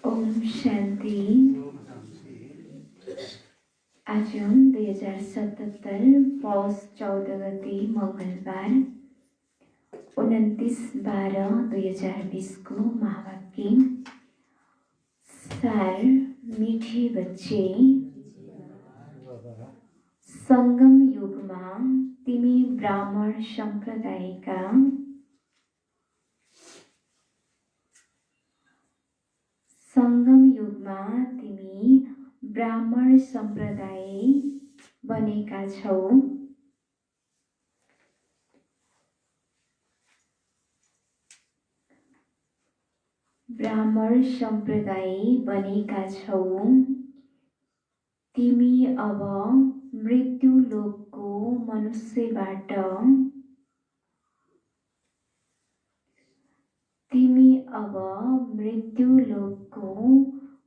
ओम शान्ति। आज 2077 पौष 14 गते मङ्गलबार 29/12/2020 को महावाक्य सार। मीठे बच्चे, संगम युगमा तिमी ब्राह्मण सम्प्रदायका ब्राह्मण सम्प्रदाय बनेका छौ। ब्राह्मण सम्प्रदाय बनेका छौ। तिमी अब मृत्यु लोकको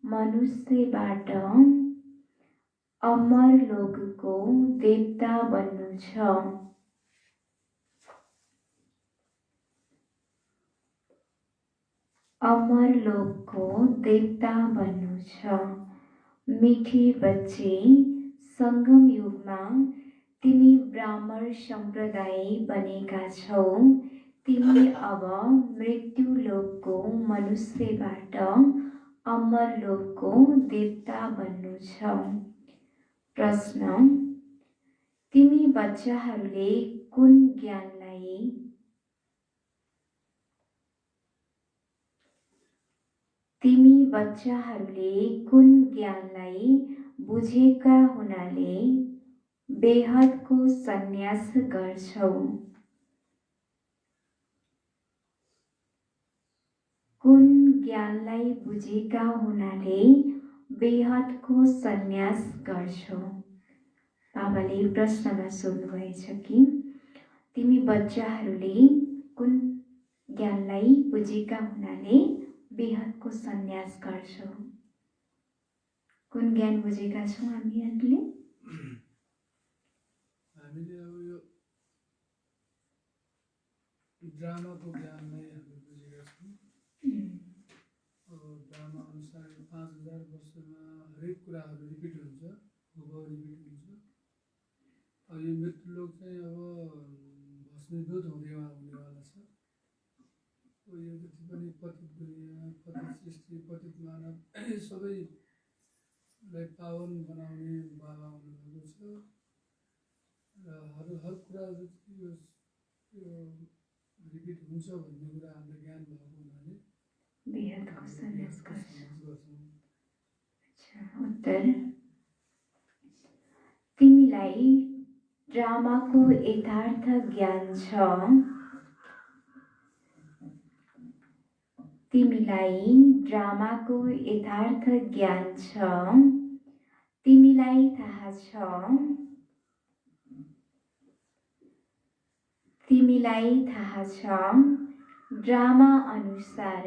मनुष्यबाट अमर लोकको देवता बन्नु छ। अमर लोकको देवता बन्नु छ। मीठे बच्चे, संगम युगमा तिमी ब्राह्मण सम्प्रदाय बनेका छौ। तिमी अब मृत्यु लोकको मनुष्यबाट अमर लोकको देवता बन्नु छ। प्रश्न: तिमी बच्चाहरूले कुन ज्ञानलाई बुझेका हुनाले बेहदको सन्यास गर्छौ? कुन ज्ञानलाई बुझेका हुनाले बेहदको सन्यास गर्छौ? बाबाले प्रश्नमा सोध्नुभएछ कि तिमी बच्चाहरूले कुन ज्ञानलाई बुझेका हुनाले बेहदको सन्यास गर्छौ? कुन ज्ञान बुझेका छौँ हामीहरूले? हामीले अब यो ड्रामाको ज्ञानलाई हामीले बुझेका छौँ। अब ड्रामा अनुसार 5000 वर्षमा हरेक कुराहरू रिपिट हुन्छ, हुबहु रिपिट हुन्छ। अब यो मृत्युलोक चाहिँ अब भस्मीभूत हुनेवाला छ। यो जति पनि पतित दुनियाँ, पतित सृष्टि, पतित मानव सबैलाई पावन बनाउने बाबा हुनुभएको छ। र हर कुरा जति यो रिपिट हुन्छ भन्ने कुरा हामीलाई ज्ञान भएको हुनाले बेहदको सन्यास गर्छौँ। उत्तर: तिमीलाई ड्रामाको यथार्थ ज्ञान छ। तिमीलाई थाहा छ ड्रामा अनुसार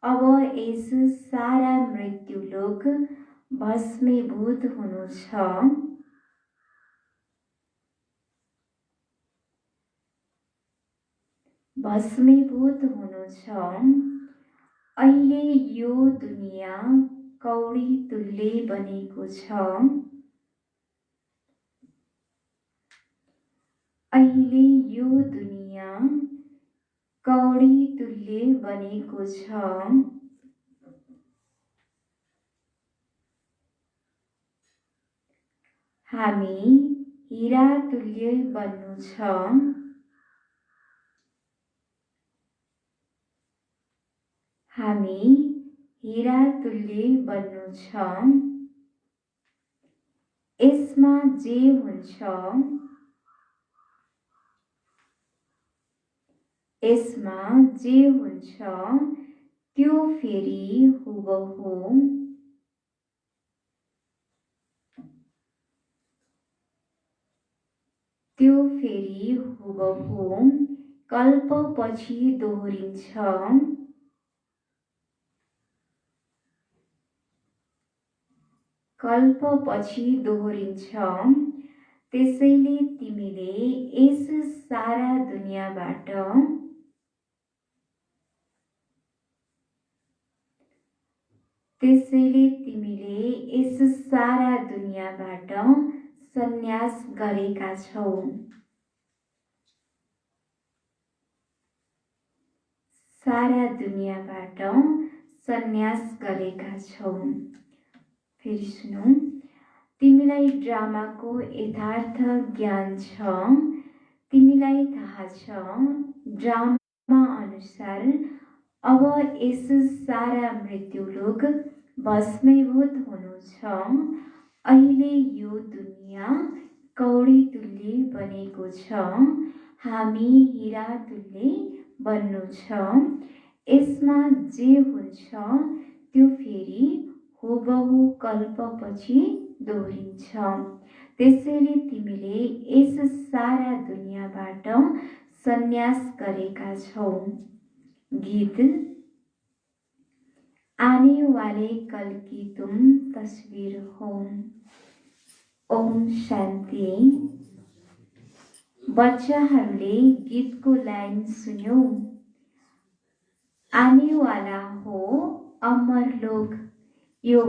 अब यस सारा मृत्युलोक भस्मीभूत हुनु छ। अहिले यो दुनियाँ कौडी तुल्य बनेको छ। हामी हीरा तुल्य बन्नु छ। यसमा जे हुन्छ त्यो फेरि हुबहु कल्पपछि दोहोरिन्छ। कल्पपछि दोहोरिन्छ। त्यसैले तिमीले यस सारा दुनियाँबाट सन्यास गरेका छौ। सारा दुनियाँबाट सन्यास गरेका छौ। फेरि सुनौ। तिमीलाई ड्रामाको यथार्थ ज्ञान छ। तिमीलाई थाहा छ ड्रामा अनुसार अब यस सारा मृत्युलोक भस्मीभूत हुनु छ। अहिले यो दुनियाँ कौडी तुल्य बनेको छ। हामी हिरा तुल्य बन्नु छ। यसमा जे हुन्छ त्यो फेरि हुबहु कल्पपछि दोहोरिन्छ। त्यसैले तिमीले यस सारा दुनियाँबाट सन्यास गरेका छौ। गीत। आने वाले कल की तुम तस्वीर हो। ओम शान्ति। बच्चाहरूले गीतको लाइन सुन्यौ। आने वाला हो अमर लोक। यो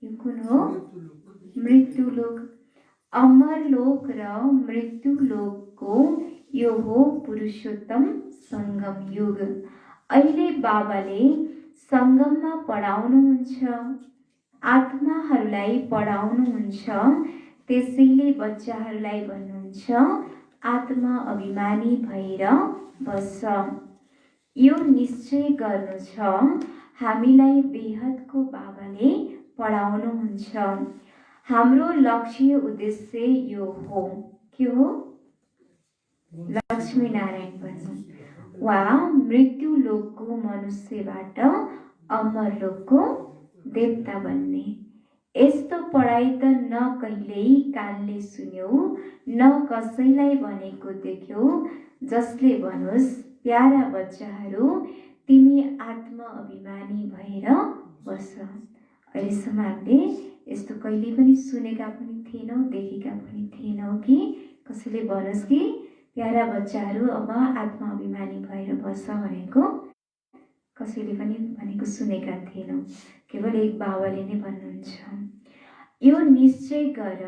कुन हो? मृत्युलोक। अमर लोक र मृत्युलोकको यो हो पुरुषोत्तम सङ्गम युग। अहिले बाबाले सङ्गममा पढाउनुहुन्छ, आत्माहरूलाई पढाउनुहुन्छ। त्यसैले बच्चाहरूलाई भन्नुहुन्छ आत्मा अभिमानी भएर बस। यो निश्चय गर्नु छ हामीलाई बेहदको बाबाले पढाउनुहुन्छ। हाम्रो लक्ष्य उद्देश्य यो हो। के हो? लक्ष्मीनारायण बन्नु वा मृत्युलोकको मनुष्यबाट अमरलोकको देवता बन्ने। यस्तो पढाइ त न कहिल्यै कानले सुन्यौ न कसैलाई भनेको देख्यौ जसले भनोस् प्यारा बच्चाहरू तिमी आत्म अभिमानी भएर बस। अहिलेसम्म हामीले यस्तो कहिले पनि सुनेका पनि थिएनौँ, देखेका पनि थिएनौँ कि कसैले भनोस् कि प्यारा बच्चाहरू अब आत्म अभिमानी भएर बस भनेको कसैले पनि भनेको सुनेका थिएनौँ। केवल एक बाबाले नै भन्नुहुन्छ। यो निश्चय गर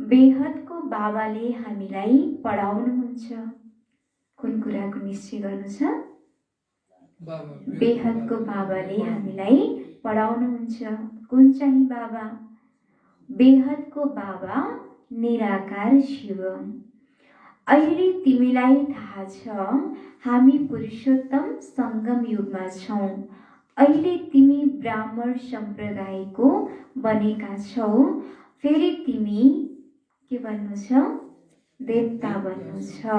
बेहदको बाबाले हामीलाई पढाउनुहुन्छ। कुन कुराको निश्चय गर्नु छ? बेहदको बाबाले हामीलाई पढाउनुहुन्छ। कुन चाहिँ बाबा? बेहदको बाबा निराकार शिव। अहिले तिमीलाई थाहा छ हामी पुरुषोत्तम सङ्गम युगमा छौँ। अहिले तिमी ब्राह्मण सम्प्रदायको बनेका छौ। फेरि तिमी के बन्नु छ? देवता बन्नु छ।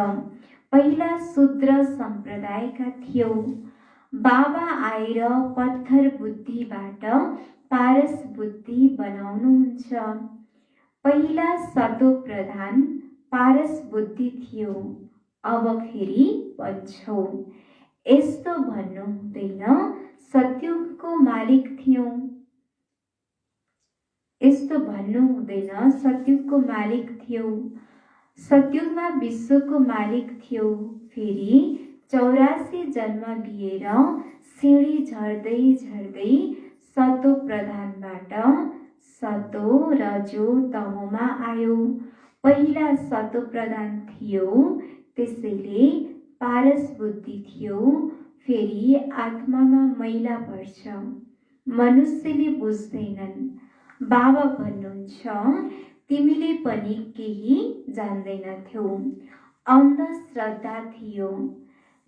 पहिला शूद्र सम्प्रदायका थियौ। बाबा आएर पत्थर बुद्धिबाट पारस बुद्धि बनाउनुहुन्छ। पहिला सतो प्रधान पारस बुद्धि थियो, अब फेरि भन्छौ। यस्तो भन्नु हुँदैन सत्युगको मालिक थियौँ। यस्तो भन्नु हुँदैन सत्युगको मालिक थियौ। सत्युगमा विश्वको मालिक थियौ। फेरि 84 जन्म लिएर सिँढी झर्दै झर्दै सतो प्रधानबाट सतो रजो तमोमा आयो। पहिला सतो प्रधान थियो, त्यसैले पारस बुद्धि थियो। फेरि आत्मामा मैला पर्छ, मनुष्यले बुझ्दैनन्। बाबा भन्नुहुन्छ तिमीले पनि केही जान्दैनथ्यौ। अन्धश्रद्धा थियो।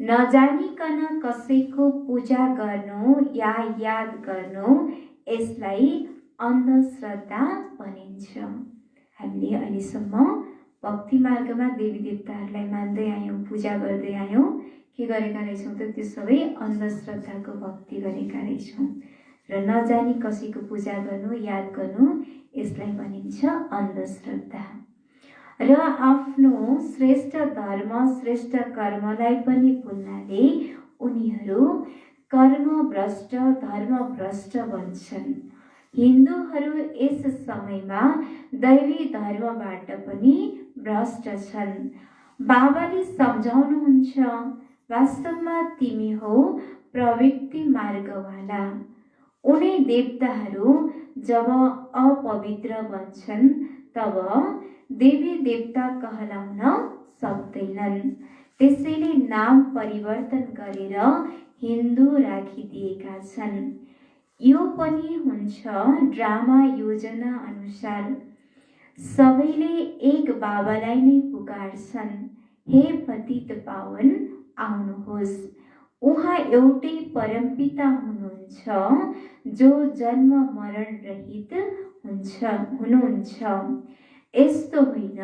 नजानिकन कसैको पूजा गर्नु या याद गर्नु, यसलाई अन्धश्रद्धा भनिन्छ। हामीले अहिलेसम्म भक्ति मार्गमा देवी देवताहरूलाई मान्दै आयौँ, पूजा गर्दै आयौँ। के गरेका रहेछौँ त? त्यो सबै अन्धश्रद्धाको भक्ति गरेका रहेछौँ। र नजानी कसैको पूजा गर्नु, याद गर्नु, यसलाई भनिन्छ अन्धश्रद्धा। र आफ्नो श्रेष्ठ धर्म, श्रेष्ठ कर्मलाई पनि भुल्नाले उनीहरू कर्मभ्रष्ट, धर्मभ्रष्ट बन्छन्। हिन्दूहरू यस समयमा दैवी धर्मबाट पनि भ्रष्ट छन्। बाबाले सम्झाउनुहुन्छ, वास्तवमा तिमी हौ प्रवृत्ति मार्गवाला। उनी देवताहरू जब अपवित्र बन्छन् तब देवी देवता कहलाउन सक्दैनन्। त्यसैले नाम परिवर्तन गरेर हिन्दू राखिदिएका छन्। यो पनि हुन्छ ड्रामा योजना अनुसार। सबैले एक बाबालाई नै पुकार्छन्, हे पतित पावन आउनुहोस्। उहाँ एउटै परमपिता हुनुहुन्छ जो जन्म मरण रहित हुनुहुन्छ। यस्तो होइन,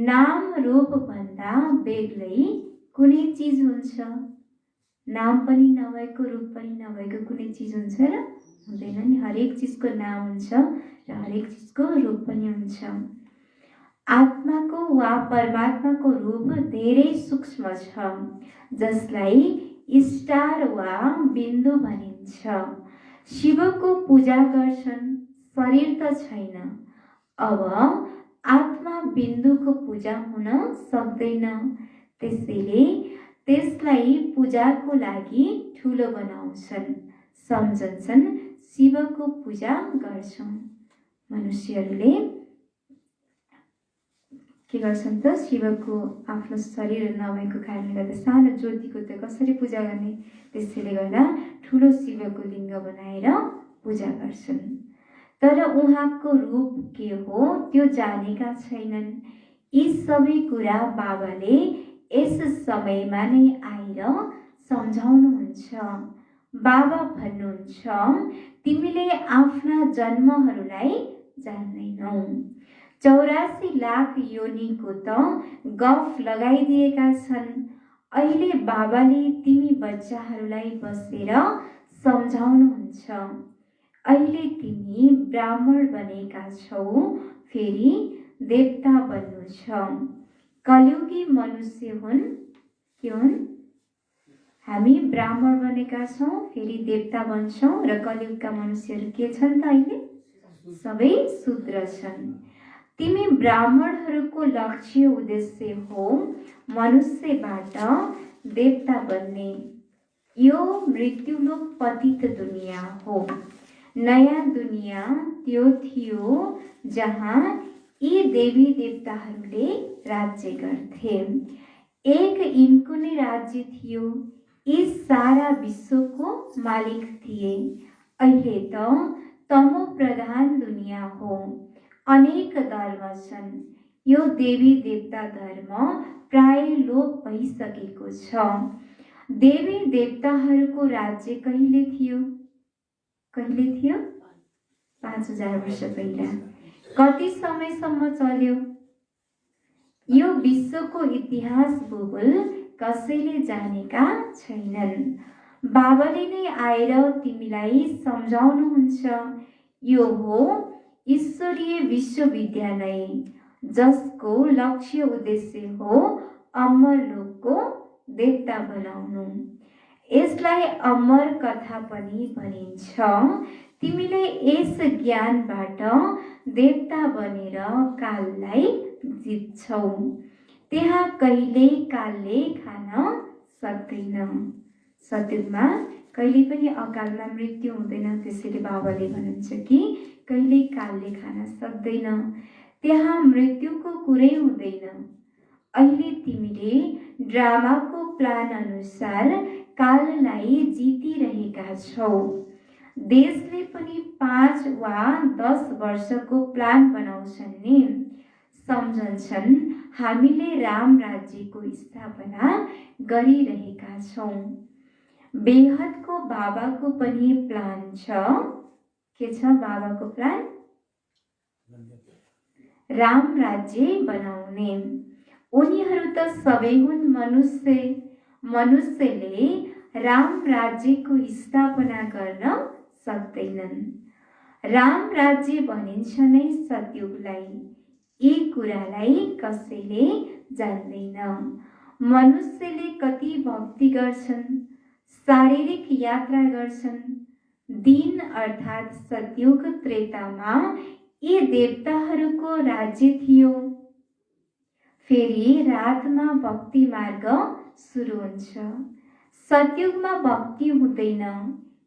नाम रूप भन्दा बेग्लै कुनै चिज हुन्छ। नाम पनि नभएको, रूप पनि नभएको कुनै चिज हुन्छ र? हुँदैन नि। हरेक चिजको नाम हुन्छ र हरेक चिजको रूप पनि हुन्छ। आत्माको वा परमात्माको रूप धेरै सूक्ष्म छ, जसलाई स्टार वा बिन्दु भनिन्छ। शिवको पूजा गर्छन्, शरीर त छैन। अब आत्मा बिन्दुको पूजा हुन सक्दैन। त्यसैले त्यसलाई पूजाको लागि ठुलो बनाउँछन्, सम्झन्छन्, शिवको पूजा गर्छौँ। मनुष्यहरूले के गर्छन् त? शिवको आफ्नो शरीर नभएको कारणले गर्दा सानो ज्योतिको त कसरी पूजा गर्ने? त्यसैले गर्दा ठुलो शिवको लिङ्ग बनाएर पूजा गर्छन्। तर उहाँको रूप के हो त्यो जानेका छैनन्। यी सबै कुरा बाबाले यस समयमा नै आएर सम्झाउनुहुन्छ। बाबा भन्नुहुन्छ, तिमीले आफ्ना जन्महरूलाई जान्दैनौ। 84 लाख योनिको त गफ लगाइदिएका छन्। अहिले बाबाले तिमी बच्चाहरूलाई बसेर सम्झाउनुहुन्छ। अहिले तिमी ब्राह्मण बनेका छौ, फेरि देवता बन्नु छ। कलियुगी मनुष्य हुन्, के हुन्? हामी ब्राह्मण बनेका छौँ, फेरि देवता बन्छौँ र कलियुगका मनुष्यहरू के छन् त? अहिले सबै शूद्र छन्। तिमी ब्राह्मणहरूको लक्ष्य उद्देश्य हो मनुष्यबाट देवता बन्ने। यो मृत्युलोक पतित दुनिया हो। नयाँ दुनिया त्यो थियो जहाँ यी देवी देवताहरूले राज्य गर्थे। एक यिनको नै राज्य थियो। यी सारा विश्वको मालिक थिए। अहिले त तमो प्रधान दुनिया हो। अनेक धर्म छन्। यो देवी देवता धर्म प्राय लोप भइसकेको छ। देवी देवताहरूको राज्य कहिले थियो? कहिले थियो? 5000 वर्ष पहिला। कति समयसम्म चल्यो? यो विश्वको इतिहास भूगोल कसैले जानेका छैनन्। बाबाले नै आएर तिमीलाई सम्झाउनुहुन्छ। यो हो ईश्वरीय विश्वविद्यालय, जसको लक्ष्य उद्देश्य हो अमरलोकको देवता बनाउनु। यसलाई अमर कथा पनि भनिन्छ। तिमीले यस ज्ञानबाट देवता बनेर काललाई जित्छौ। त्यहाँ कहिल्यै कालले खान सक्दैन। सतयुगमा कहिले पनि अकालमा मृत्यु हुँदैन। त्यसैले बाबाले भन्नुहुन्छ कि कहिल्यै कालले खान सक्दैन। त्यहाँ मृत्युको कुरै हुँदैन। अहिले तिमीले ड्रामाको प्लान अनुसार काललाई जितिरहेका छौ। देशले पनि 5 वा 10 वर्षको प्लान बनाउँछन् नि। सम्झन्छन् हामीले राम राज्यको स्थापना गरिरहेका छौँ। बेहदको बाबाको पनि प्लान छ। के छ बाबाको प्लान? राम राज्य बनाउने। उनीहरू त सबै हुन् मनुष्य। मनुष्यले राम राज्यको स्थापना गर्न सक्दैनन्। राम राज्य भनिन्छ नै सतयुगलाई। यी कुरालाई कसैले जान्दैन। मनुष्यले कति भक्ति गर्छन्, शारीरिक यात्रा गर्छन्, दिन अर्थात् सतयुग त्रेतामा यी देवताहरूको राज्य थियो। फेरि रातमा भक्ति मार्ग सुरु हुन्छ। सतयुगमा भक्ति हुँदैन,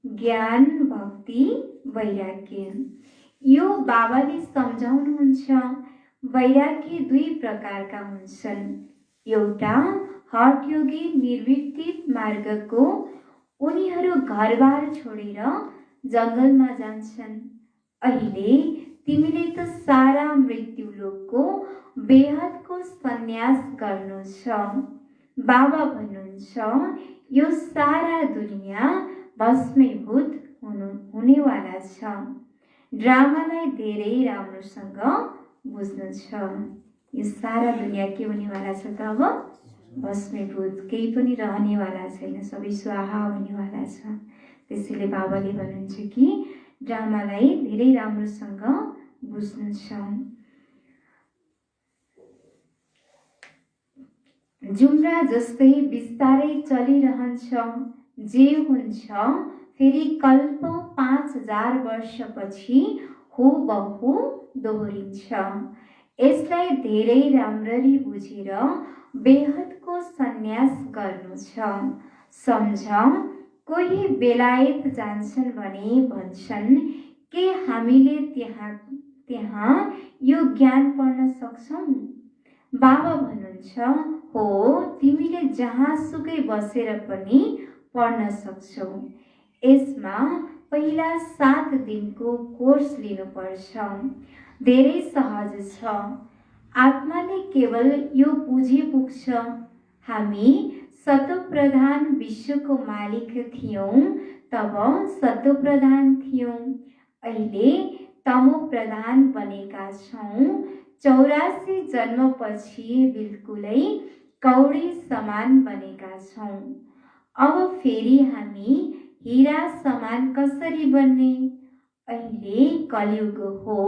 ज्ञान, भक्ति, वैराग्य। यो बाबाले सम्झाउनुहुन्छ। वैराग्य दुई प्रकारका हुन्छन्। एउटा हठयोगी निर्विकल्प मार्गको, उनीहरू घरबार छोडेर जङ्गलमा जान्छन्। अहिले तिमीले त सारा मृत्युलोकको बेहदको सन्यास गर्नु छ। बाबा भन्नुहुन्छ यो सारा दुनियाँ भस्मीभूत हुनेवाला छ। ड्रामालाई धेरै राम्रोसँग बुझ्नु छ। यो सारा दुनियाँ के हुनेवाला छ त? अब भस्मीभूत, केही पनि रहनेवाला छैन, सबै स्वाहा हुनेवाला छ। त्यसैले बाबाले भन्नुहुन्छ कि ड्रामालाई धेरै राम्रोसँग बुझ्नु छ। जुम्रा जस्तै बिस्तारै चलिरहन्छ। जे हुन्छ फेरि कल्प 5000 वर्षपछि हुबहु दोहोरिन्छ। यसलाई धेरै राम्ररी बुझेर बेहदको सन्यास गर्नु छ। सम्झ, कोही बेलायत जान्छन् भने भन्छन् के हामीले त्यहाँ यो ज्ञान पढ्न सक्छौँ? बाबा भन्नुहुन्छ हो, तिमीले जहाँसुकै बसेर पनि पढ्न सक्छौ। यसमा पहिला 7 दिनको कोर्स लिनुपर्छ। धेरै सहज छ। आत्माले केवल यो बुझे पुग्छ। हामी सतोप्रधान विश्वको मालिक थियौँ, तब सतोप्रधान थियौँ। अहिले तमोप्रधान बनेका छौँ। 84 जन्मपछि बिल्कुलै कौडी समान बनेका छौँ। अब फेरि हामी हीरा समान कसरी बन्ने? अहिले कलियुग हो,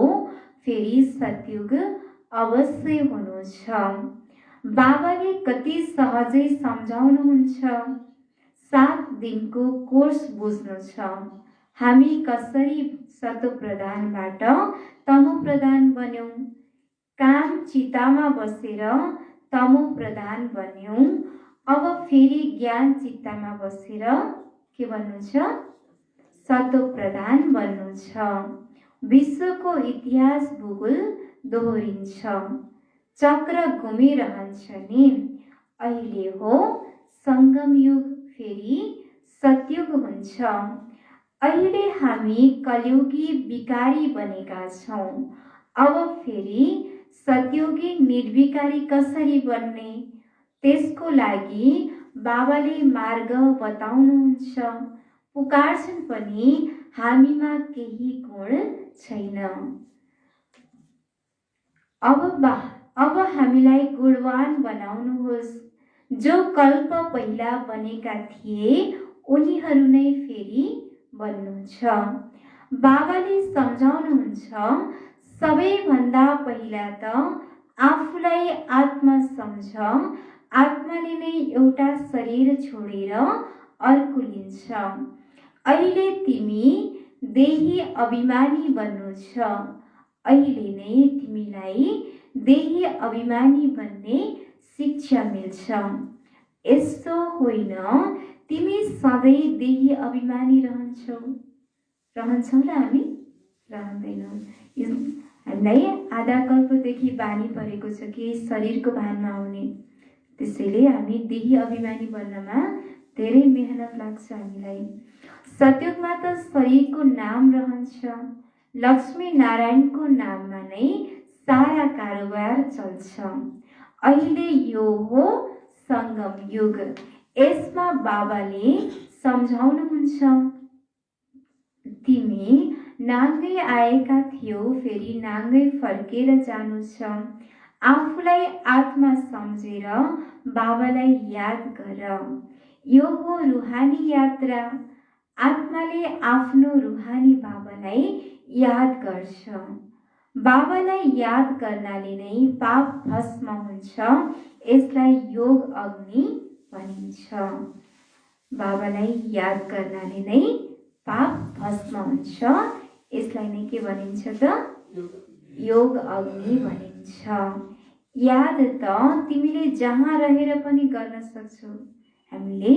फेरि सतयुग अवश्य हुनु छ। बाबाले कति सहजै सम्झाउनुहुन्छ। 7 दिनको कोर्स बुझ्नु छ। हामी कसरी सतोप्रधानबाट तमोप्रधान बन्यौँ? काम चितामा बसेर तमोप्रधान बन्यौँ। अब फेरि ज्ञान चित्तमा बसेर के बन्नु छ? सतोप्रधान बन्नु छ। विश्वको इतिहास भूगोल दोहोरिन्छ। चक्र घुमिरहन्छ नि। अहिले हो सङ्गम युग, फेरि सतयुग हुन्छ। अहिले हामी कलियुगी विकारी बनेका छौँ। अब फेरि सतयुगी निर्विकारी कसरी बन्ने? त्यसको लागि बाबाले मार्ग बताउनुहुन्छ। पुकार्छन् पनि हामीमा केही गुण छैन। अब हामीलाई गुणवान बनाउनुहोस्। जो कल्प पहिला बनेका थिए उनीहरू नै फेरि बन्नु छ। बाबाले सम्झाउनुहुन्छ सबैभन्दा पहिला त आफूलाई आत्मा सम्झ। आत्माले नै एउटा शरीर छोडेर अर्को लिन्छ। अहिले तिमी देही अभिमानी बन्नु छ। अहिले नै तिमीलाई देही अभिमानी बन्ने शिक्षा मिल्छ। यस्तो होइन तिमी सधैँ देही अभिमानी रहन्छौ र हामी रहँदैनौँ। हामीलाई आधा कल्पदेखि बानी परेको छ कि शरीरको भानमा आउने। त्यसैले हामी देही अभिमानी बन्नमा धेरै मेहनत लाग्छ हामीलाई। सतयुगमा त शरीरको नाम रहन्छ। लक्ष्मी नारायणको नाममा नै सारा कारोबार चल्छ। अहिले यो हो सङ्गम युग। यसमा बाबाले सम्झाउनुहुन्छ तिमी नाङ्गै आएका थियौ, फेरि नाङ्गै फर्केर जानु छ। आफूलाई आत्मा सम्झेर बाबालाई याद गर। यो हो रुहानी यात्रा। आत्माले आफ्नो रुहानी बाबालाई याद गर्छ। बाबालाई याद गर्नाले नै पाप भस्म हुन्छ। यसलाई योग अग्नि भनिन्छ। बाबालाई याद गर्नाले नै पाप भस्म हुन्छ। यसलाई नै के भनिन्छ त? योग अग्नि भनिन्छ। याद त तिमीले जहाँ रहेर पनि गर्न सक्छौ। हामीले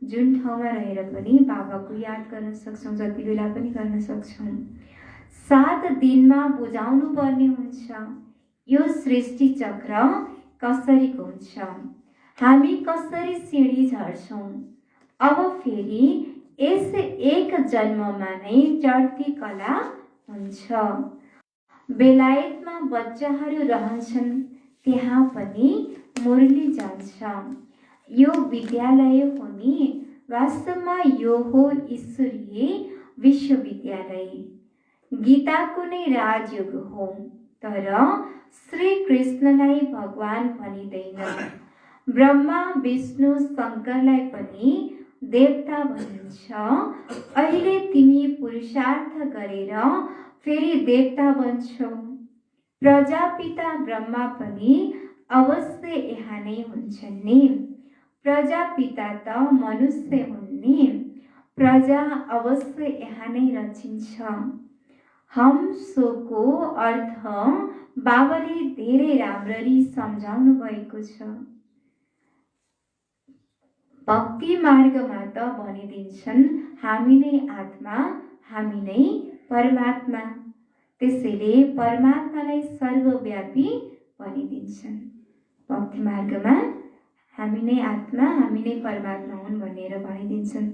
जुन ठाउँमा रहेर पनि बाबाको याद गर्न सक्छौँ, जति बेला पनि गर्न सक्छौँ। 7 दिनमा बुझाउनु पर्ने हुन्छ यो सृष्टि चक्र कसरी घुम्छ, हामी कसरी सिँढी झर्छौँ। अब फेरि यस एक जन्ममा नै चढ्ती कला हुन्छ। बेलायतमा बच्चाहरू रहन्छन्, त्यहाँ पनि मुरली जान्छ। यो विद्यालय हो नि, वास्तवमा यो हो ईश्वरीय विश्वविद्यालय। गीताको नै राजयोग हो, तर श्री कृष्णलाई भगवान भनिँदैन। ब्रह्मा विष्णु शङ्करलाई पनि देवता भनिन्छ। अहिले तिमी पुरुषार्थ गरेर फेरि देवता बन्छौ। प्रजापिता ब्रह्मा पनि अवश्य यहाँ नै हुन्छन् नि। प्रजापिता त मनुष्य हुन् नि, प्रजा अवश्य यहाँ नै रचिन्छ। हम सोको अर्थ बाबाले धेरै राम्ररी सम्झाउनु भएको छ। भक्ति मार्गमा त भनिदिन्छन् हामी नै आत्मा, हामी नै परमात्मा। त्यसैले परमात्मालाई सर्वव्यापी भनिदिन्छन्। भक्ति मार्गमा हामी नै आत्मा, हामी नै परमात्मा हुन् भनेर भनिदिन्छन्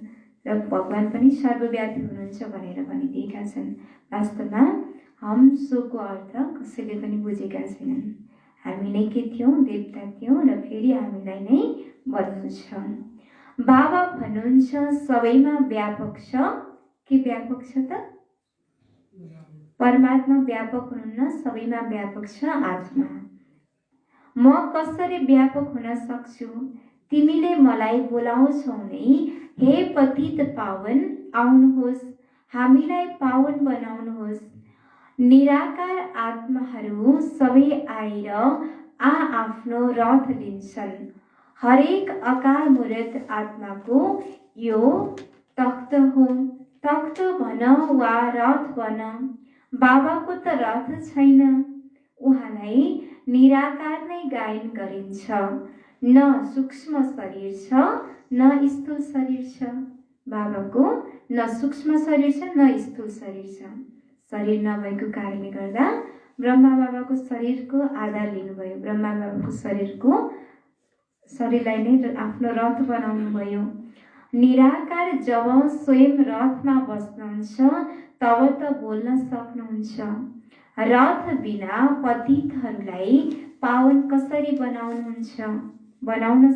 र भगवान पनि सर्वव्यापी हुनुहुन्छ भनेर भनिदिएका छन्। वास्तवमा हम सोको अर्थ कसैले पनि बुझेका छैनन्। हामी नै के थियौँ? देवता थियौँ र फेरि हामीलाई नै बन्नु छ। बाबा भन्नुहुन्छ सबैमा व्यापक छ। के व्यापक छ त? परमात्मा व्यापक हुनुहुन्न, सबैमा व्यापक छ आत्मा। म कसरी व्यापक हुन सक्छु? तिमीले मलाई बोलाउँछौ नै, हे पतित पावन आउनुहोस्, हामीलाई पावन बनाउनुहोस्। निराकार आत्माहरू सबै आएर आफ्नो रथ लिन्छन्। हरेक अकाल मूर्त आत्माको यो तख्त हो। तख्त भन वा रथ भन, बाबाको त रथ छैन। उहाँलाई निराकार नै गायन गरिन्छ। न सूक्ष्म शरीर छ न स्थूल शरीर छ। बाबाको न सूक्ष्म शरीर छ न स्थूल शरीर छ। शरीर नभएको कारणले गर्दा ब्रह्मा बाबाको शरीरको आधार लिनुभयो। ब्रह्मा बाबाको शरीरलाई नै आफ्नो रथ बनाउनु भयो। निराकार जब स्वयं रथमा बस्नुहुन्छ तब त बोल्न सक्नुहुन्छ। रथ बिना पतितहरूलाई पावन कसरी बनाउन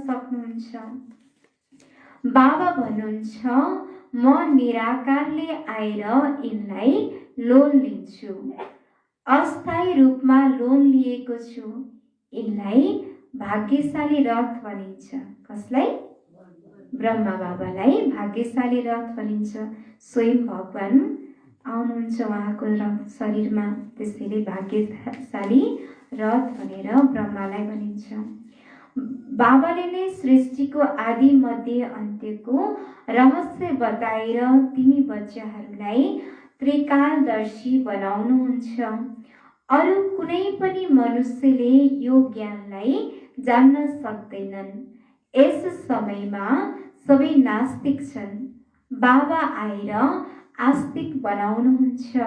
सक्नुहुन्छ? बाबा भन्नुहुन्छ म निराकारले आएर यिनलाई लोन लिन्छु। अस्थायी रूपमा लोन लिएको छु। यिनलाई भाग्यशाली रथ भनिन्छ। कसलाई? ब्रह्मा बाबालाई भाग्यशाली रथ भनिन्छ। स्वयं भगवान आउनुहुन्छ उहाँको रथ शरीरमा, त्यसैले भाग्यशाली रथ भनेर ब्रह्मालाई भनिन्छ। बाबाले नै सृष्टिको आदि मध्य अन्त्यको रहस्य बताएर तिमी बच्चाहरूलाई त्रिकालदर्शी बनाउनुहुन्छ। अरू कुनै पनि मनुष्यले यो ज्ञानलाई जान्न सक्दैनन्। यस समयमा सबै नास्तिक छन्। बाबा आएर आस्तिक बनाउनुहुन्छ।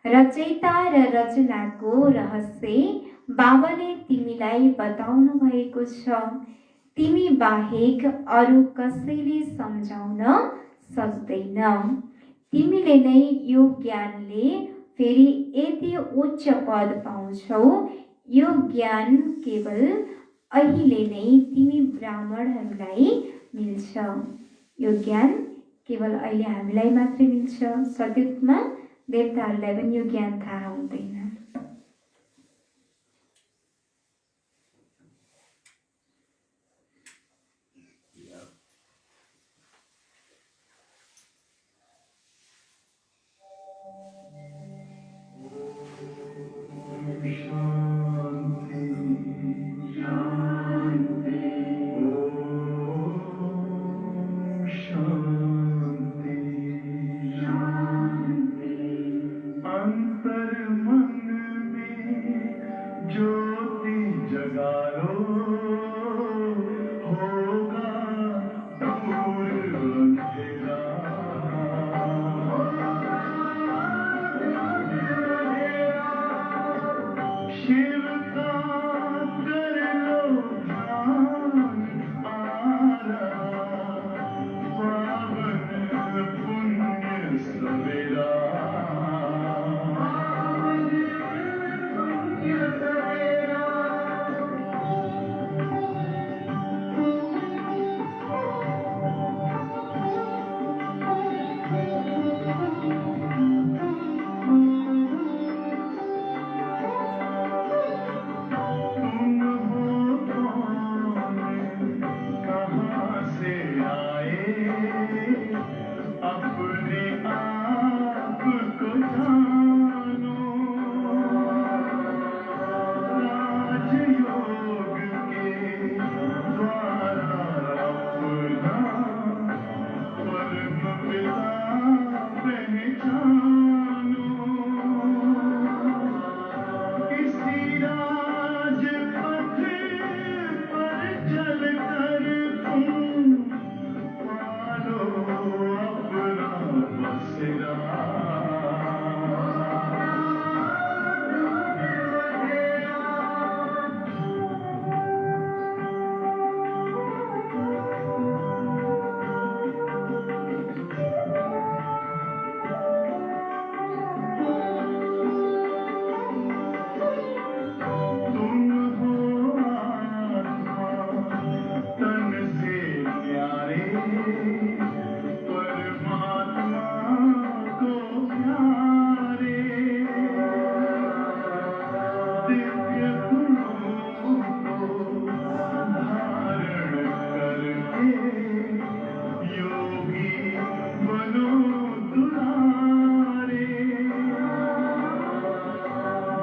रचयिता र रचनाको रहस्य बाबाले तिमीलाई बताउनु भएको छ। तिमी बाहेक अरू कसैले सम्झाउन सक्दैन। तिमीले नै यो ज्ञानले फेरि यति उच्च पद पाउँछौ। यो ज्ञान केवल अहिले नै तिमी ब्राह्मणहरूलाई मिल्छ। यो ज्ञान केवल अहिले हामीलाई मात्रै मिल्छ। सतयुगमा देवताहरूलाई पनि यो ज्ञान थाहा हुँदैन। जगा लो होगा दूर अंधेरा शिव का कर लो ध्यान आ रहा पावन पुण्य सवेरा तुम हो कौन कहाँ से आए अपने आप को जानो राजयोग के द्वारा अपना परम पिता पहचानो इसी राजपथ पर चलकर तुम पालो अपना बसेरा तुम हो आत्मा तन से न्यारे परमात्मा को प्यारे दिव्य गुणों को धारण करके योगी बनो दुलारे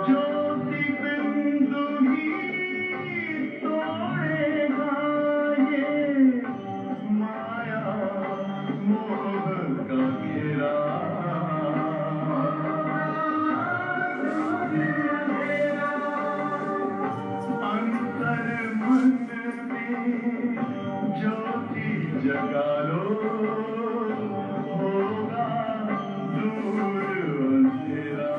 ज्योति बिंदु ही तोड़ेगा ये माया मोह का घेरा अंतर मन में ज्योति जगा लो होगा दूर अंधेरा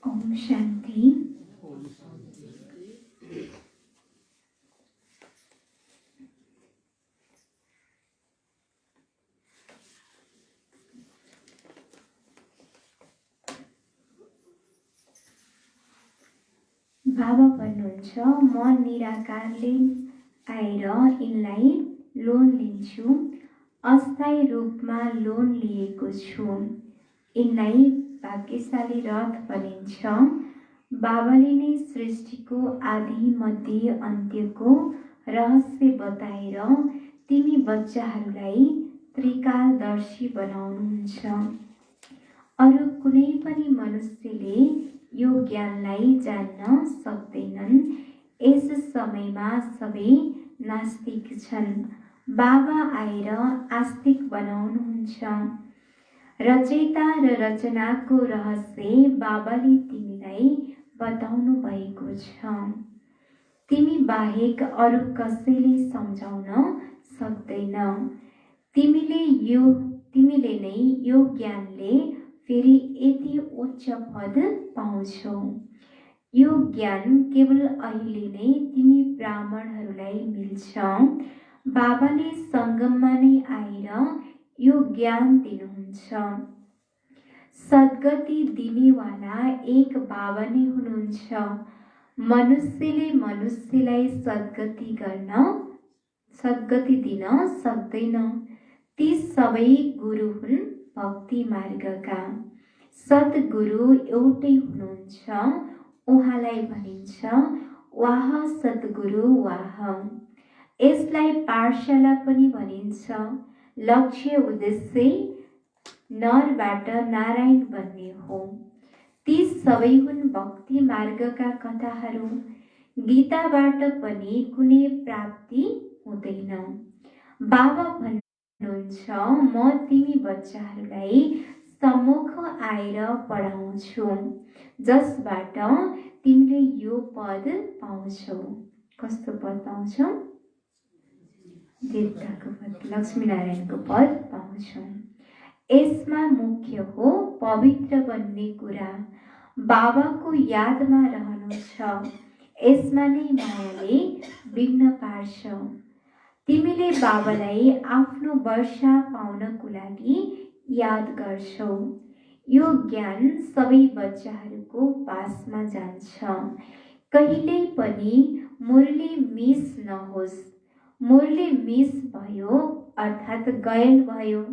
ओम शांति। बाबा भन्नुहुन्छ म निराकारले आएर यिनलाई लोन लिन्छु, अस्थायी रूपमा लोन लिएको छु। यिनलाई भाग्यशाली रथ भनिन्छ। बाबाले नै सृष्टिको आदि मध्य अन्त्यको रहस्य बताएर तिमी बच्चाहरूलाई त्रिकालदर्शी बनाउनुहुन्छ। अरू कुनै पनि मनुष्यले यो ज्ञानलाई जान्न सक्दैनन्। यस समयमा सबै नास्तिक छन्। बाबा आएर आस्तिक बनाउनुहुन्छ। रचयिता र रचनाको रहस्य बाबाले तिमीलाई बताउनु भएको छ। तिमी बाहेक अरू कसैले सम्झाउन सक्दैन। तिमीले नै यो ज्ञानले फेरि यति उच्च पद पाउँछौ। यो ज्ञान केवल अहिले नै तिमी ब्राह्मणहरूलाई मिल्छ। बाबाले सङ्गममा नै आएर यो ज्ञान दिनुहुन्छ। सद्गति दिनेवाला एक बाबा नै हुनुहुन्छ। मनुष्यले मनुष्यलाई सद्गति दिन सक्दैन। ती सबै गुरु हुन् भक्ति मार्गका। सद्गुरु एउटै हुनुहुन्छ, उहाँलाई भनिन्छ वाह सद्गुरु वाह। यसलाई पाठशाला पनि भनिन्छ। लक्ष्य उद्देश्य नरबाट नारायण बन्ने हो। ती सबै हुन् भक्ति मार्गका कथाहरू। गीताबाट पनि कुनै प्राप्ति हुँदैन। बाबा भन्नुहुन्छ म तिमी बच्चाहरूलाई सम्मुख आएर पढाउँछु, जसबाट तिमीले यो पद पाउँछौ। कस्तो पद पाउँछौ? देवताको पद, लक्ष्मीनारायणको पद पाउँछौ। यसमा मुख्य हो पवित्र बन्ने कुरा। बाबाको यादमा रहनु छ। यसमा नै मायाले विघ्न पार्छ। तिमीले बाबालाई आफ्नो वर्षा पाउनको लागि याद गर्छौ। यो ज्ञान सबै बच्चाहरूको पासमा जान्छ। कहिल्यै पनि मुरली मिस नहोस्। मुरली मिस भयो अर्थात् गयल भयो।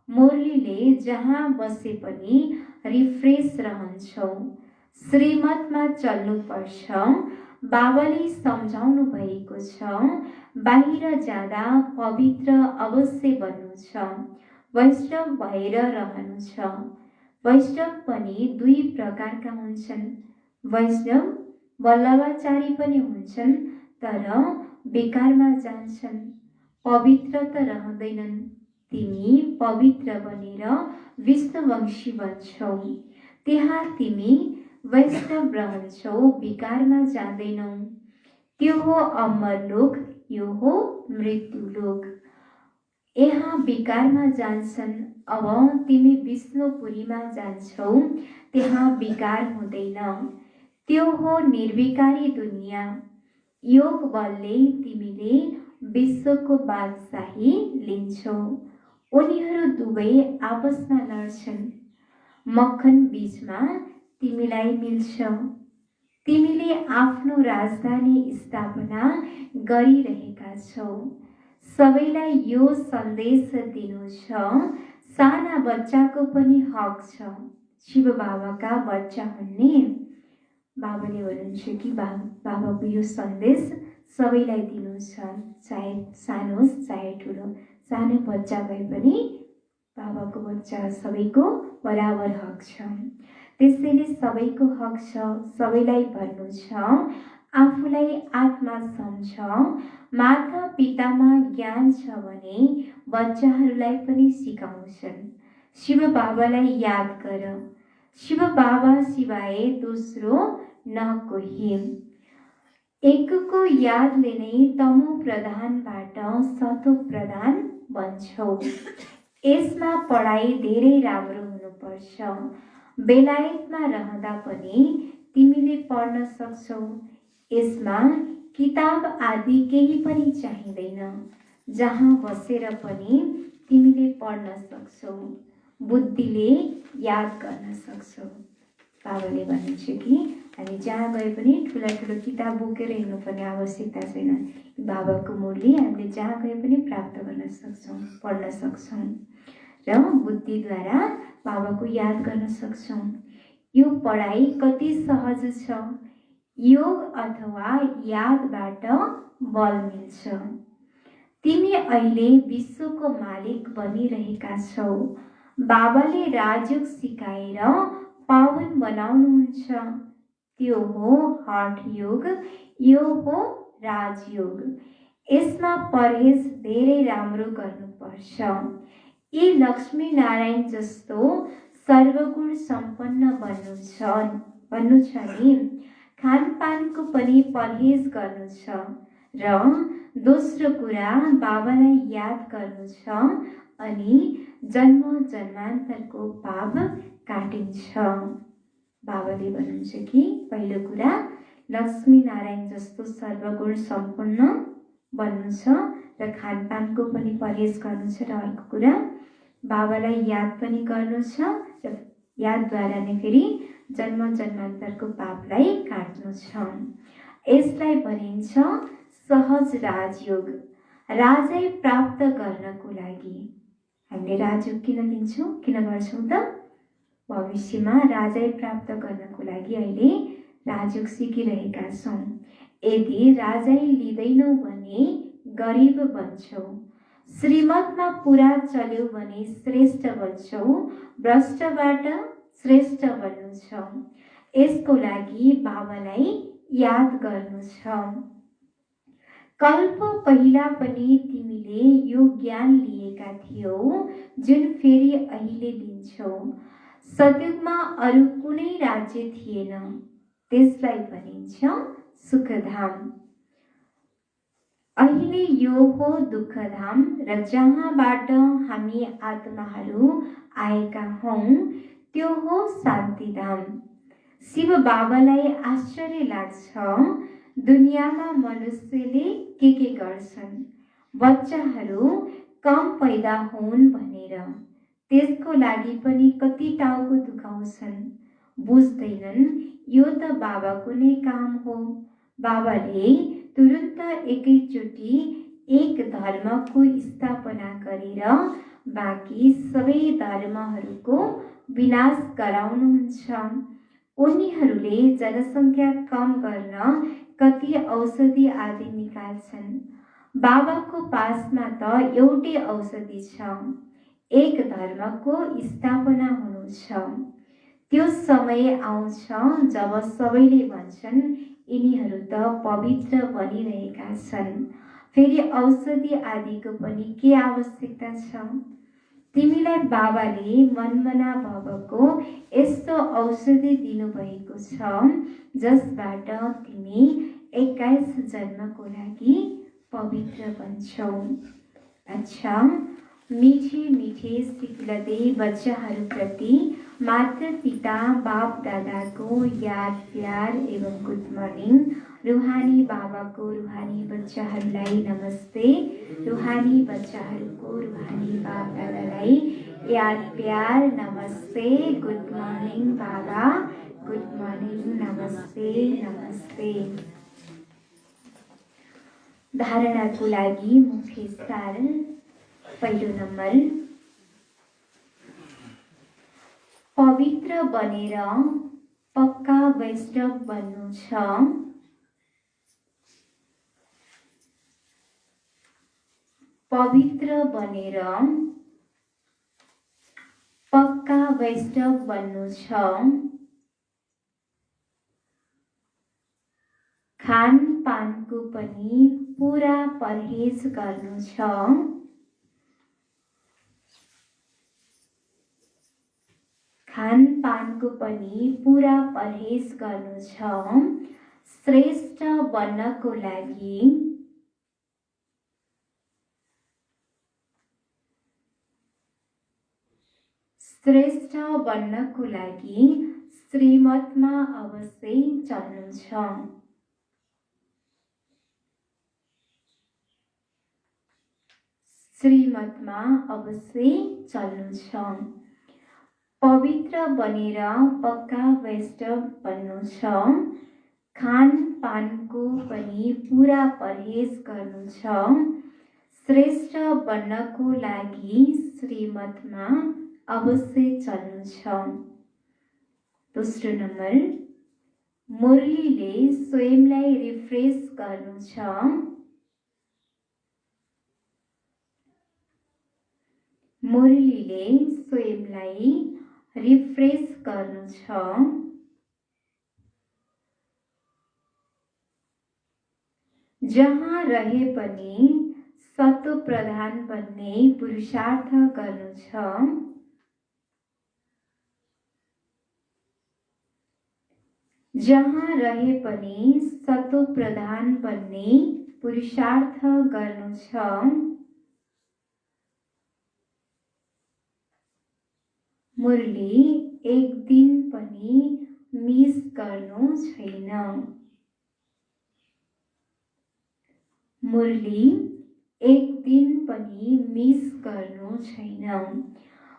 मुरलीले जहाँ बसे पनि रिफ्रेस रहन्छौ। श्रीमतमा चल्नुपर्छ। बाबाले सम्झाउनु भएको छ, बाहिर जाँदा पवित्र अवश्य बन्नु छ, वैष्णव भएर रहनु छ। वैष्णव पनि दुई प्रकारका हुन्छन्। वैष्णव वल्लभाचारी पनि हुन्छन्, तर बेकारमा जान्छन्, पवित्र त रहँदैनन्। तिमी पवित्र बनेर विष्णुवंशी बन्छौ। त्यहाँ तिमी वैष्णव रहन्छौ, विकारमा जाँदैनौ। त्यो हो अमरलोक, यो हो मृत्युलोक। यहाँ विकारमा जान्छन्। अब तिमी विष्णुपुरीमा जान्छौ, त्यहाँ विकार हुँदैन। त्यो हो निर्विकारी दुनियाँ। योग बलले तिमीले विश्वको बादशाही लिन्छौ। उनीहरू दुवै आपसमा लड्छन्। मक्खन बीचमा तिमीलाई मिल्छ। तिमीले आफ्नो राजधानी स्थापना गरिरहेका छौ। सबैलाई यो सन्देश दिनु छ, साना बच्चाको पनि हक छ। शिव बाबाका बच्चा हुने बाबाले भन्नुहुन्छ कि बाबाको यो सन्देश सबैलाई दिनु छ, चाहे सानो होस् चाहे ठुलो। सानो बच्चा भए पनि बाबाको बच्चा सबैको बराबर हक छ। त्यसैले सबैको हक छ। सबैलाई भन्नु छ आफूलाई आत्मा सम्झ। माता पितामा ज्ञान छ भने बच्चाहरूलाई पनि सिकाउँछन्। शिव बाबालाई याद गर। शिव बाबा सिवाय दोस्रो न कोही। एकको यादले नै तमो प्रधानबाट सतो प्रधान बन्छौ। यसमा पढाइ धेरै राम्रो हुनुपर्छ। बेलायतमा रहँदा पनि तिमीले पढ्न सक्छौ। यसमा किताब आदि केही पनि चाहिँदैन। जहाँ बसेर पनि तिमीले पढ्न सक्छौ। बुद्धिले याद गर्न सक्छौ। बाबाले भन्नुहुन्छ कि हामी जहाँ गए पनि ठुला ठुलो किताब बोकेर हिँड्नुपर्ने आवश्यकता छैन। बाबाको मुरली हामीले जहाँ गए पनि प्राप्त गर्न सक्छौँ, पढ्न सक्छौँ र बुद्धिद्वारा बाबाको याद गर्न सक्छौँ। यो पढाइ कति सहज छ। योग अथवा यादबाट बल मिल्छ। तिमी अहिले विश्वको मालिक बनिरहेका छौ। बाबाले राजयोग सिकाएर पावन बनाउनुहुन्छ। त्यो हो हठ योग, यो हो राजयोग। यसमा परहेज धेरै राम्रो गर्नुपर्छ। यी लक्ष्मी नारायण जस्तो सर्वगुण सम्पन्न बन्नु छ नि। खानपानको पनि परहेज गर्नु छ र दोस्रो कुरा बाबालाई याद गर्नु छ अनि जन्म जन्मान्तरको पाप काटिन्छ। बाबाले भन्नुहुन्छ कि पहिलो कुरा लक्ष्मी नारायण जस्तो सर्वगुण सम्पन्न बन्नु छ र खानपानको पनि परहेज गर्नु छ र अर्को कुरा बाबालाई याद पनि गर्नु छ र यादद्वारा नै फेरि जन्म जन्मान्तरको पापलाई काट्नु छ। यसलाई भनिन्छ सहज राजयोग। राजै प्राप्त गर्नको लागि हामीले राजयोग किन लिन्छौँ, किन गर्छौँ त? भविष्यमा राजै प्राप्त गर्नको लागि अहिले राजयोग सिकिरहेका छौँ। यदि राजै लिँदैनौ भने गरिब बन्छौ, श्रीमतमा पुरा चल्यौ भने श्रेष्ठ बन्छौ, भ्रष्टबाट श्रेष्ठ बन्नु छ। यसको लागि बाबालाई याद गर्नु छ। कल्प पहिला पनि तिमीले यो ज्ञान लिएका थियौ जुन फेरि अहिले लिन्छौ। सतयुगमा अरू कुनै राज्य थिएन, त्यसलाई भनिन्छ सुखधाम। अहिले यो हो दुःखधाम र जहाँबाट हामी आत्माहरू आएका हौँ त्यो हो शान्तिधाम। शिव बाबालाई आश्चर्य लाग्छ दुनियाँमा मनुष्यले के गर्छन्, बच्चाहरू कम पैदा हुन् भनेर। त्यसको लागि पनि कति टाउको दुखाउँछन्, बुझ्दैनन् यो त बाबाको नै काम हो। बाबाले तुरुन्त एकैचोटि एक धर्मको स्थापना गरेर बाँकी सबै धर्महरूको विनाश गराउनुहुन्छ। उनीहरूले जनसङ्ख्या कम गर्न कति औषधि आदि निकाल्छन्। बाबाको पासमा त एउटै औषधि छ, एक धर्मको स्थापना हुनु छ। त्यो समय आउँछ जब सबैले भन्छन् यिनीहरू त पवित्र बनिरहेका छन्, फेरि औषधि आदिको पनि के आवश्यकता छ? तिमीलाई बाबाले मनमना भवको यस्तो औषधि दिनुभएको छ जसबाट तिमी 21 जन्मको लागि पवित्र बन्छौ। अच्छा, मीठे मीठे सिखलदै बच्चाहरूप्रति माता पिता बाप दादाको याद प्यार एवं गुड मर्निङ। रूहानी बाबाको रूहानी बच्चाहरूलाई नमस्ते। रूहानी बच्चाहरूको रूहानी बाप दादालाई याद प्यार नमस्ते। गुड मर्निङ बाबा, गुड मर्निङ, नमस्ते नमस्ते। धारणाको लागि मुख्य सार। पहिलो नम्बर, पवित्र बनेर पक्का वैष्णव बन्नु छ। पवित्र बनेर पक्का वैष्णव बन्नु छ। खानपानको पनि पुरा परहेज गर्नु छ। खानपानको पनि पुरा परहेज गर्नु छ। श्रेष्ठ बन्नको लागि श्रेष्ठ बन्नको लागि श्रीमतमा अवश्य चल्नु छ। श्रीमतमा अवश्य चल्नु छ। पवित्र बनेर पक्का वैष्णव बन्नु छ। खानपानको पनि पुरा परहेज गर्नु छ। श्रेष्ठ बन्नको लागि श्रीमतमा अवश्य चल्नु छ। दोस्रो नम्बर, मुरलीले स्वयंलाई रिफ्रेस गर्नु छ। मुरलीले स्वयंलाई रिफ्रेस गर्नु छ। जहाँ रहे पनि सतो प्रधान बन्ने पुरुषार्थ गर्नु छ। जहाँ रहे पनि सतो प्रधान बन्ने पुरुषार्थ गर्नु छ। मुरली एक दिन पनि मिस गर्नु छैन। मुरली एक दिन पनि मिस गर्नु छैन।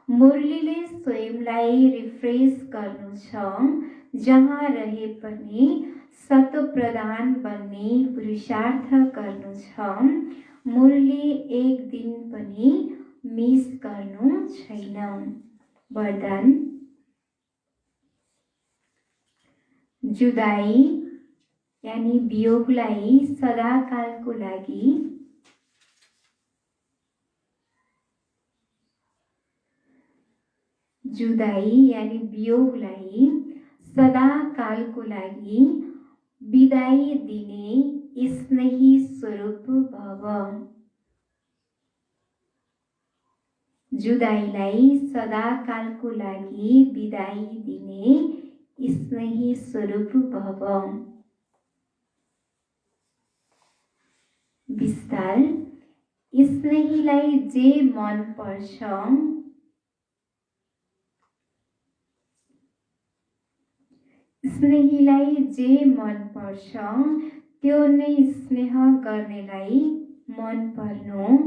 मुरलीले स्वयंलाई रिफ्रेस गर्नु छ। जहाँ रहे पनि सतप्रधान बन्ने पुरुषार्थ गर्नु छ। मुरली एक दिन पनि मिस गर्नु छैन। वरदान जुदाई यानी वियोगलाई सदाकालको लागि जुदाई यानी वियोगलाई सदाकालको लागि विदाई दिने स्नेही स्वरूप भव। जुदाईलाई सदाकालको लागि विदाई दिने स्नेही स्वरूप भव। विस्तार स्नेहीलाई जे मन पर्छ स्नेहीलाई जे मन पर्छ त्यो नै स्नेह गर्नेलाई मन पर्नु,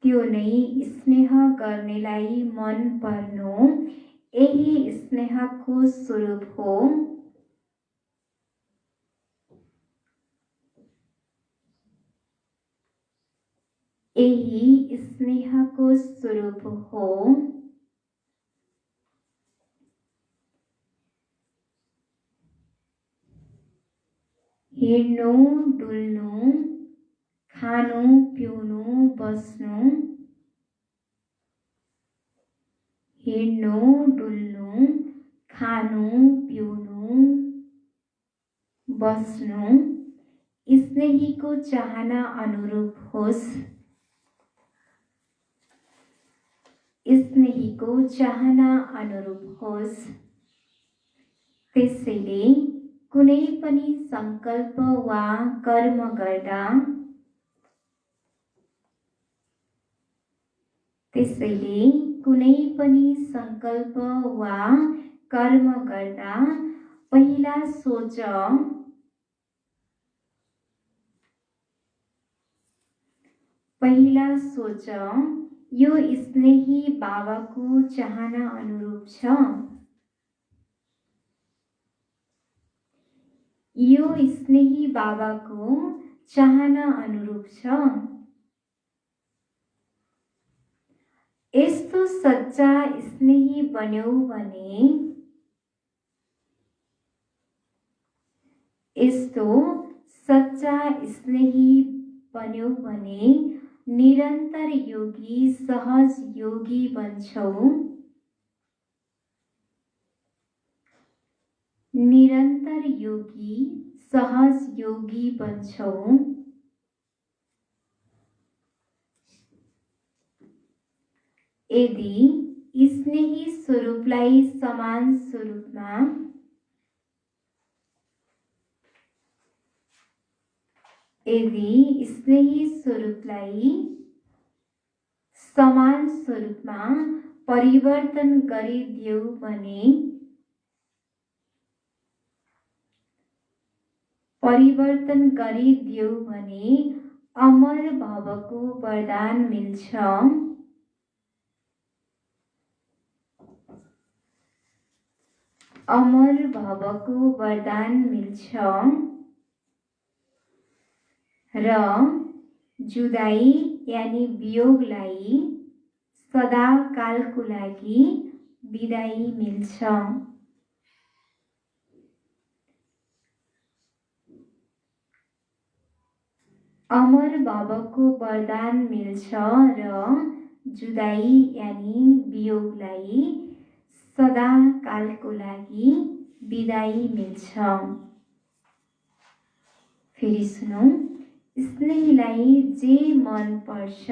त्यो नै स्नेह गर्नेलाई मन पर्नु यही स्नेहको स्वरूप हो। यही स्नेहको स्वरूप हो। हिँड्नु, डुल्नु, खानु, पिउनु, बस्नु। हिँड्नु, डुल्नु, खानु, पिउनु, बस्नु स्नेहीको चाहना अनुरूप होस्। स्नेहीको चाहना अनुरूप होस्। त्यसैले कुनै पनि संकल्प वा कर्म गर्दा त्यसैले कुनै पनि संकल्प वा कर्म गर्दा पहिला सोच यो स्नेही बाबाको चाहना अनुरूप छ। यो स्नेही बाबाको चाहना अनुरूप छ। यस्तो सच्चा स्नेही बन्यौ भने यस्तो सच्चा स्नेही बन्यौ भने निरन्तर योगी सहज योगी बन्छौ। निरन्तर योगी सहज योगी बन्छौ। यदि स्नेही स्वरूपलाई समान स्वरूपमा यदि स्नेही स्वरूपलाई समान स्वरूपमा परिवर्तन गरिदियौ भने अमर भवको वरदान मिल्छ। अमर भवको वरदान मिल्छ र जुदाई यानी वियोगलाई सदाकालको लागि विदाई मिल्छ। अमर भवको वरदान मिल्छ र जुदाई यानी वियोगलाई सदाकालको लागि विदाई मिल्छ। फेरि सुनौ, स्नेहीलाई जे मन पर्छ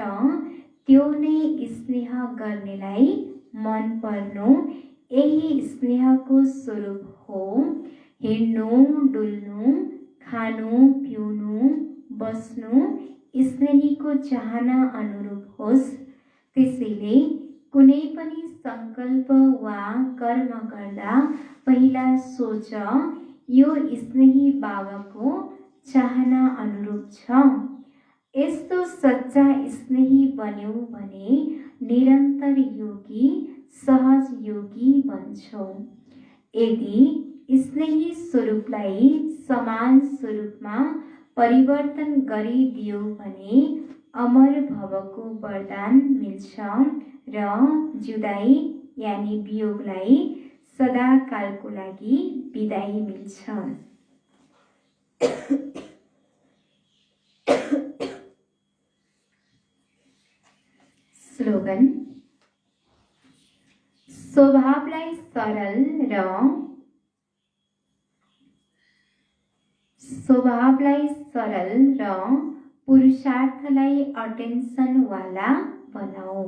त्यो नै स्नेह गर्नेलाई मन पर्नु यही स्नेहको स्वरूप हो। हिँड्नु, डुल्नु, खानु, पिउनु, बस्नु स्नेहीको चाहना अनुरूप होस्। त्यसैले कुनै पनि संकल्प वा कर्म गर्दा पहिला सोच यो स्नेही बाबाको चाहना अनुरूप छ। यस्तो सच्चा स्नेही बन्यौ भने निरन्तर योगी सहज योगी बन्छौ। यदि स्नेही स्वरूपलाई समान स्वरूपमा परिवर्तन गरिदियो भने अमर भवको वरदान मिल्छ र जुदाई यानि वियोगलाई सदाकालको लागि बिदाई मिल्छ। स्लोगन। स्वभावलाई सरल र पुरुषार्थलाई अटेन्सनवाला बनाऊ।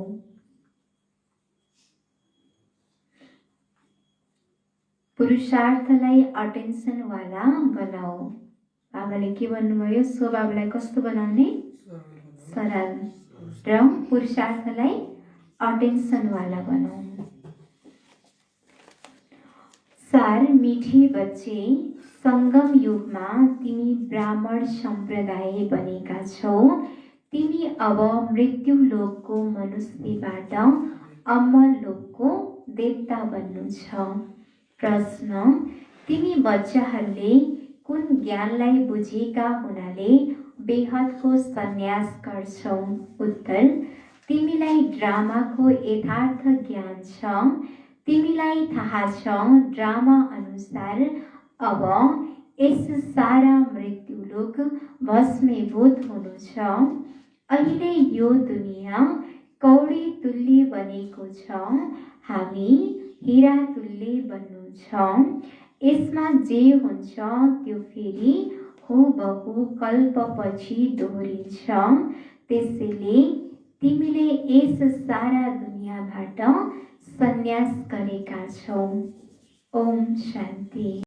पुरुषार्थलाई अटेन्सनवाला बनाऊ। बाबाले के भन्नुभयो? स्वभावलाई कस्तो बनाउने? सरल र पुरुषार्थलाई अटेन्सनवाला बनाऊ। सार मीठे बच्चे, संगम युगमा तिमी ब्राह्मण सम्प्रदाय बनेका छौ। तिमी अब मृत्यु लोकको मनुष्यबाट अमर लोकको देवता बन्नु छ। प्रश्न। तिमी बच्चाहरूले कुन ज्ञानलाई बुझेका हुनाले बेहदको सन्यास गर्छौ? उत्तर। तिमीलाई ड्रामाको यथार्थ ज्ञान छ। तिमीलाई थाहा छ ड्रामा अनुसार अब यस सारा मृत्युलोक भस्मीभूत हुनु छ। अहिले यो दुनियाँ कौडी तुल्य बनेको छ। हामी हीरा तुल्य बन्नु छ। यसमा जे हुन्छ त्यो फेरि हुबहु कल्पपछि दोहोरिन्छ। त्यसैले तिमीले यस सारा दुनियाँबाट सन्यास गरेका छौ। ओम शान्ति।